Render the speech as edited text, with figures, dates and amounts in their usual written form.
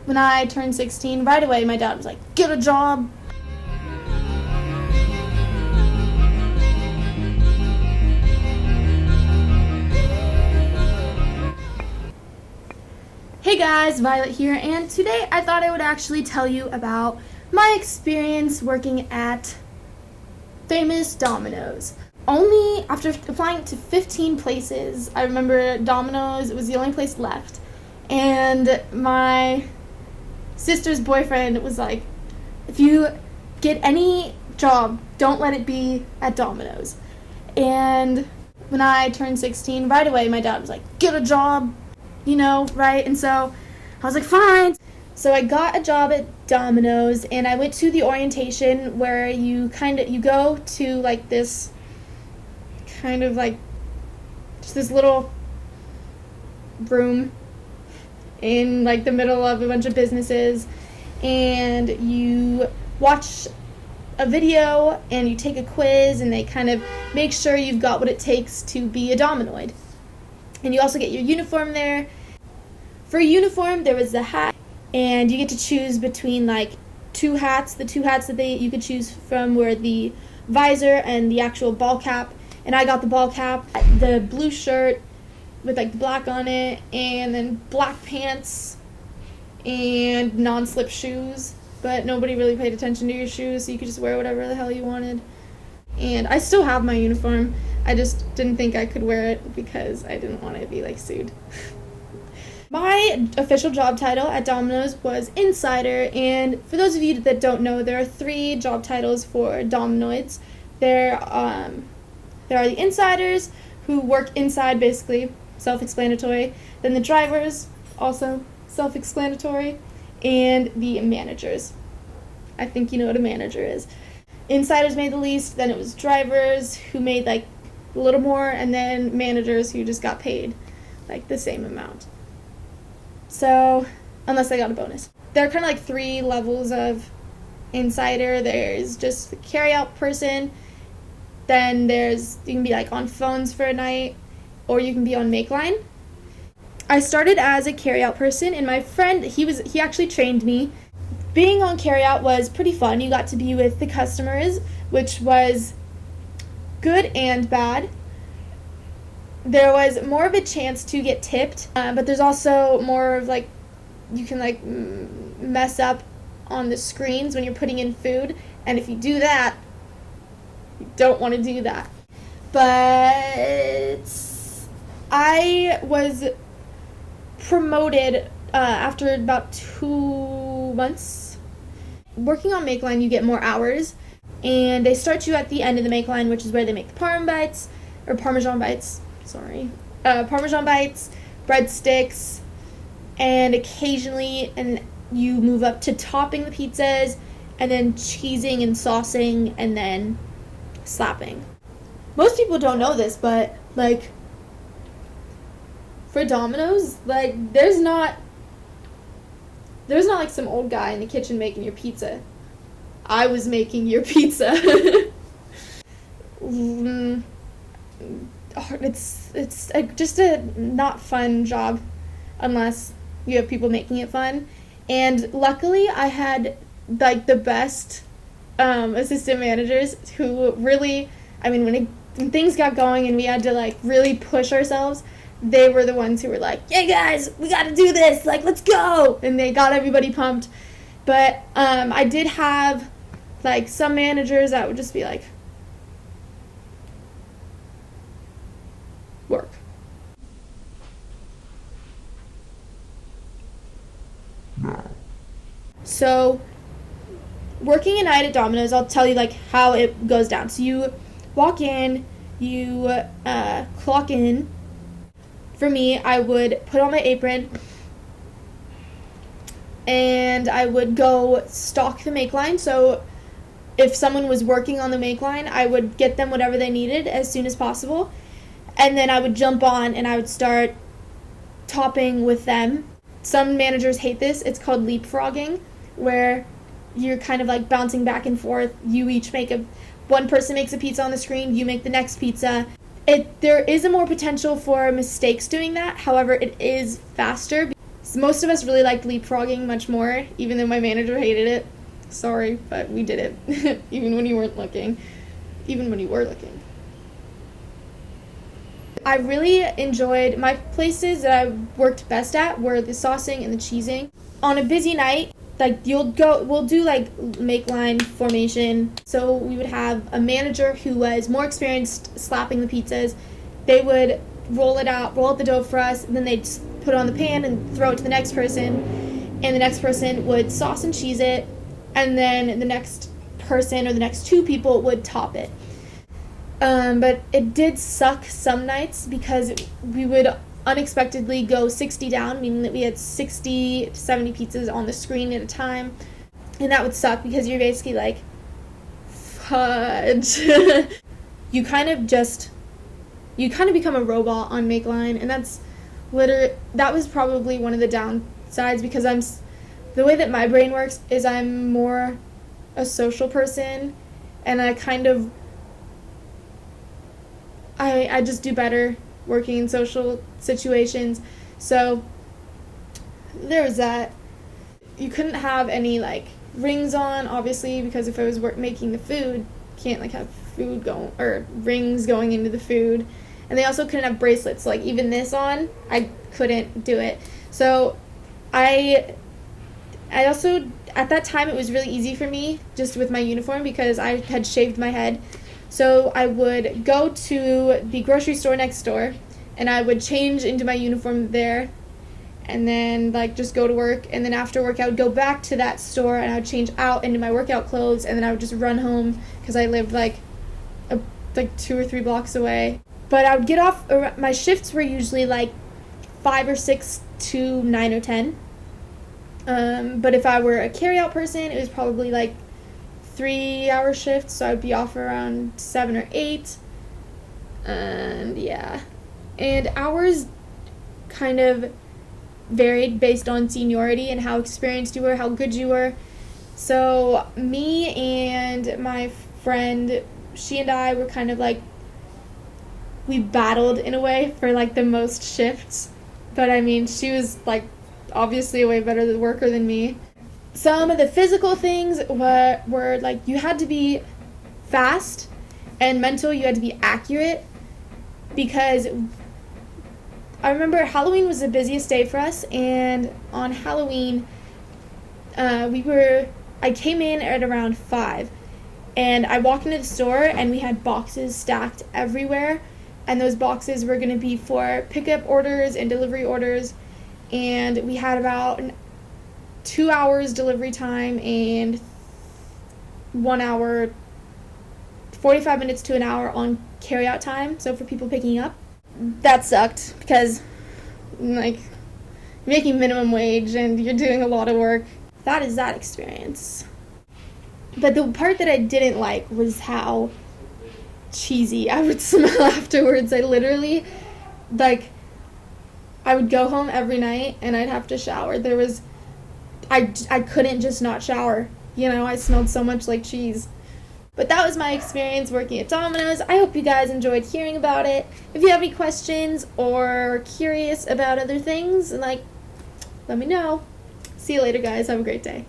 when I turned 16, right away my dad was like, get a job. Hey guys, Violet here, and today I thought I would actually tell you about my experience working at famous Domino's. Only after applying to 15 places, I remember Domino's, it was the only place left. And my sister's boyfriend was like, if you get any job, don't let it be at Domino's. And when I turned 16, right away my dad was like, get a job, right? And so I was like, fine. So I got a job at Domino's, and I went to the orientation where you go to like this kind of like just this little room in like the middle of a bunch of businesses, and you watch a video and you take a quiz, and they kind of make sure you've got what it takes to be a Dominoid. And you also get your uniform there. For a uniform, there was the hat, and you get to choose between like two hats. The two hats that you could choose from were the visor and the actual ball cap. And I got the ball cap, the blue shirt with like black on it, and then black pants and non-slip shoes. But nobody really paid attention to your shoes, so you could just wear whatever the hell you wanted. And I still have my uniform. I just didn't think I could wear it because I didn't want to be like sued. My official job title at Domino's was Insider, and for those of you that don't know, there are 3 job titles for Dominoids. There are the Insiders, who work inside, basically, self-explanatory. Then the Drivers, also self-explanatory, and the Managers. I think you know what a manager is. Insiders made the least, then it was Drivers, who made like a little more, and then Managers, who just got paid like the same amount. So, unless I got a bonus. There are kind of like 3 levels of Insider. There's just the carry-out person, then you can be like on phones for a night, or you can be on make line. I started as a carry-out person, and my friend, he actually trained me. Being on carry-out was pretty fun. You got to be with the customers, which was good and bad. There was more of a chance to get tipped, but there's also more of like, you can like mess up on the screens when you're putting in food, and if you do that, you don't want to do that. But I was promoted after about 2 months. Working on make line, you get more hours, and they start you at the end of the make line, which is where they make the Parmesan bites, breadsticks, and occasionally, and you move up to topping the pizzas, and then cheesing and saucing, and then slapping. Most people don't know this, but like for Domino's, like there's not like some old guy in the kitchen making your pizza. I was making your pizza. It's just a not fun job unless you have people making it fun. And luckily I had like the best assistant managers who really, when things got going and we had to like really push ourselves, they were the ones who were like, "Hey guys, we gotta do this, like let's go," and they got everybody pumped. But I did have like some managers that would just be like, work. No. So working a night at Domino's, I'll tell you like how it goes down. So you walk in, you clock in. For me, I would put on my apron and I would go stock the make line. So if someone was working on the make line, I would get them whatever they needed as soon as possible. And then I would jump on and I would start topping with them. Some managers hate this. It's called leapfrogging, where you're kind of like bouncing back and forth. You each one person makes a pizza on the screen, you make the next pizza. There is a more potential for mistakes doing that. However, it is faster. Most of us really liked leapfrogging much more, even though my manager hated it. Sorry, but we did it, even when you weren't looking, even when you were looking. I really enjoyed my places that I worked best at were the saucing and the cheesing. On a busy night, like we'll do like make line formation. So we would have a manager who was more experienced slapping the pizzas. They would roll out the dough for us, and then they'd put it on the pan and throw it to the next person, and the next person would sauce and cheese it, and then the next person or the next two people would top it. But it did suck some nights because we would unexpectedly go 60 down, meaning that we had 60 to 70 pizzas on the screen at a time. And that would suck because you're basically like, fudge. You kind of become a robot on make line, and that was probably one of the downsides because the way that my brain works is I'm more a social person, and I just do better working in social situations. So there was that. You couldn't have any like rings on, obviously, because if I was making the food, can't like have food going or rings going into the food. And they also couldn't have bracelets. So, like even this on, I couldn't do it. So I also at that time it was really easy for me just with my uniform because I had shaved my head. So I would go to the grocery store next door, and I would change into my uniform there, and then like just go to work, and then after work I would go back to that store and I would change out into my workout clothes, and then I would just run home because I lived like 2 or 3 blocks away. But I would get off, my shifts were usually like 5 or 6 to 9 or 10. But if I were a carry-out person, it was probably like 3-hour shifts, so I would be off around 7 or 8. And yeah. And hours kind of varied based on seniority and how experienced you were, how good you were. So me and my friend, she and I were kind of like, we battled in a way for like the most shifts. But I mean, she was like obviously a way better worker than me. Some of the physical things were like you had to be fast and mental, you had to be accurate, because I remember Halloween was the busiest day for us, and on Halloween I came in at around 5, and I walked into the store and we had boxes stacked everywhere, and those boxes were going to be for pickup orders and delivery orders, and we had about 2 hours delivery time and 1 hour, 45 minutes to an hour on carry out time, so for people picking up. That sucked because like you're making minimum wage and you're doing a lot of work. That is that experience. But the part that I didn't like was how cheesy I would smell afterwards. I literally, like, I would go home every night and I'd have to shower. I couldn't just not shower. You know, I smelled so much like cheese. But that was my experience working at Domino's. I hope you guys enjoyed hearing about it. If you have any questions or are curious about other things, like, let me know. See you later, guys. Have a great day.